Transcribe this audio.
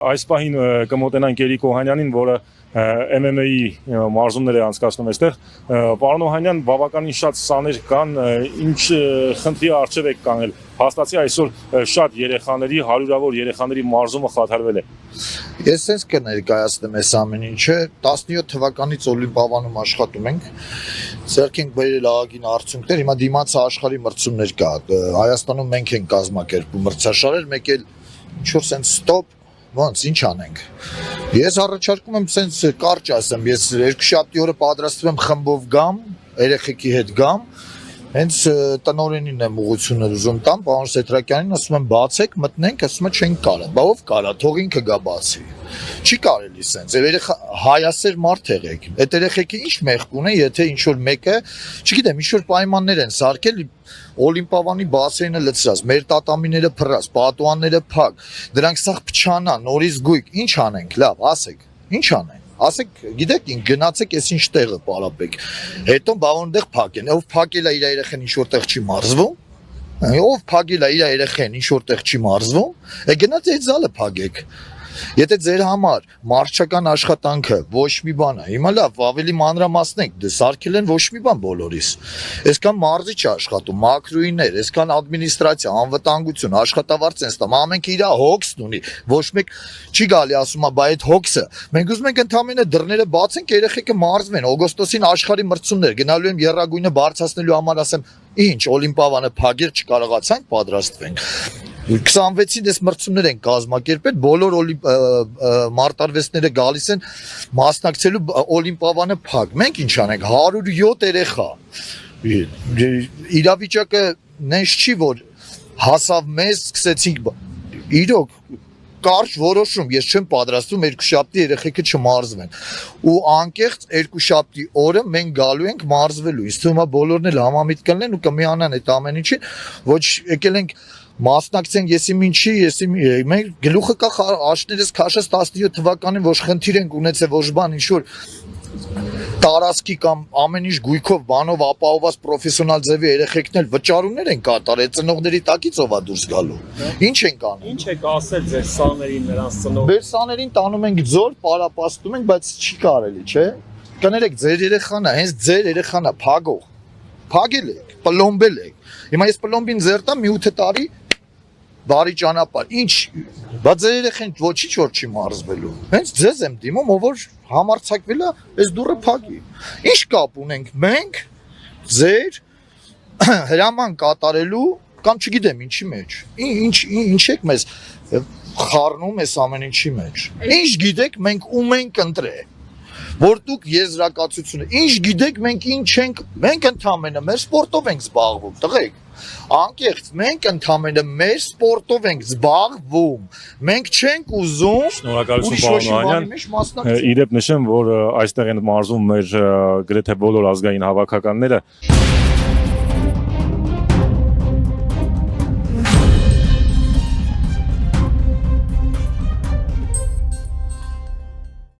Այս պահին կմոտենանք Երիկ Օհանյանին, որը MMA-ի մարզումներ է անցկացնում այստեղ։ Պարոն Օհանյան, բավականին շատ սաներ կան, ինչ խնդրի առջև եք կանգնել։ Հաստատի այսօր շատ երեխաների, հարյուրավոր երեխաների մարզումը խաթարվել է։ Ես sense կներկայացնեմ այս ամեն ինչը 17 թվականից Օլիմպիադանում աշխատում ենք, ձեռք ենք բերել ահագին արդյունքներ, հիմա դիմաց աշխարհի մրցումներ կա, Հայաստանում մենք ենք կազմակերպում մրցաշարեր, մեկ էլ ինչ-որ sense stop ոնց ինչ անենք։ Ես առաջարկում եմ sense կարճ ասեմ, ես երկուշաբթի օրը պատրաստվում եմ խմբով գամ, երեխեքի հետ գամ, հենց տնօրենին եմ ուղղությունը ուզում տամ, պարոն Սետրակյանին, ասում եմ բացեք, մտնենք, ասում է չենք կարա, բա ով կարա, թող ինքը գա բացի։ Չի կարելի sense, երեխա հայասեր մարդ եղեք։ Այդ երեխեքը ինչ մեղք ունեն, եթե ինչ որ մեկը, չգիտեմ, ինչ որ պայմաններ են սարքել Օլիմպիադանի բասեինը լցրած, մեր տատամիները փռած, պատուանները փակ, դրանք սաղ փչանա, նորից գույք, ինչ անենք, լավ, ասեք, ինչ անենք։ Ասեք, գիտեք, գնացեք այս ինչ տեղը պարապեք։ Հետո բավոնդեղ փակեն։ Ով փակել է իր երեխան ինչ որտեղ չի մարզվում, ով փակել է իր երեխան ինչ որտեղ չի մարզվում, գնաց այդ զալը փակեք։ Եթե ձեր համար մարզչական աշխատանքը ոչ մի բան է, հիմա լավ, ավելի մանրամասնենք, դե սարքել են ոչ մի բան բոլորիս։ Այսքան մարզիչ աշխատում, մակրոյիներ, այսքան ադմինիստրացիա, անվտանգություն, աշխատավարձ են ստանում, ամենքը իր հոգսն ունի, ոչ մեկ չի գալի ասում, բա այդ հոգսը։ Մենք ուզում ենք ընդամենը դռները բացենք, երեխեքը մարզվեն, օգոստոսին աշխարհի մրցումներ, գնալու եմ եռագույնը բարձրացնելու համար ասեմ, ինչ Օլիմպիադանը փակել չկարողացանք, պատրաստվենք։ 26-ին դες մրցումներ են կազմակերպել, բոլոր մարտարվեստները գալիս են մասնակցելու Օլիմպիադանը փակ։ Մենք ինչ անենք, 107 երեխա։ Իրավիճակը նենց չի, որ հասավ մեզ, սկսեցինք իրոք կարճ որոշում, ես չեմ պատրաստվում երկուշաբթի երեխեքը չմարզվեն։ Ու անկեղծ երկուշաբթի օրը մենք գալու ենք մարզվելու։ Իսկ թվում է բոլորն էլ համամիտ կլինեն ու կմիանան այդ ամեն ինչին, ոչ եկել ենք մասնակցենք եսի ինչի, մենք գլուխը կա աշներս քաշած 17 թվականին ոչ խնդիր ենք ունեցել ոչ բան ինչ որ տարածքի կամ ամեն ինչ գույքով բանով ապահովված պրոֆեսիոնալ ձևի երեխեքն էլ վճարումներ են կատարել ծնողների տակից ով է դուրս գալու ինչ ենք անում ինչ եք ասել ձեր սաներին նրանց ծնող մեր սաներին տանում ենք ձոր պարապաստում ենք բայց չի կարելի չէ կներեք ձեր երեխան է հենց ձեր երեխան է փագել եք պլոմբել եք հիմա ես պլոմբին ձեր տամ մի 8 տարի բարի ճանապարհ ինչ բա ձեր երեխան ոչինչ որ չի մարզվելու հենց ձեզ եմ դիմում ով որ համարցակվել է այս դուռը փակի ինչ կապ ունենք մենք ձեր հրաման կատարելու կամ չգիտեմ ինչի մեջ ինչ եք մեզ խառնում այս ամեն ինչի մեջ ինչ գիտեք մենք ում ենք ընտրել որ դուք եզրակացությունը ինչ գիտեք մենք ինչ ենք մենք ընդամենը մեր սպորտով ենք զբաղվում տղեկ անկեղծ մենք ընդամենը մեր սպորտով ենք զբաղվում մենք չենք ուզում Շնորհակալություն պարոն Օհանյան իդեպ նշեմ որ այստեղ են մարզում մեր գրեթե բոլոր ազգային հավաքականները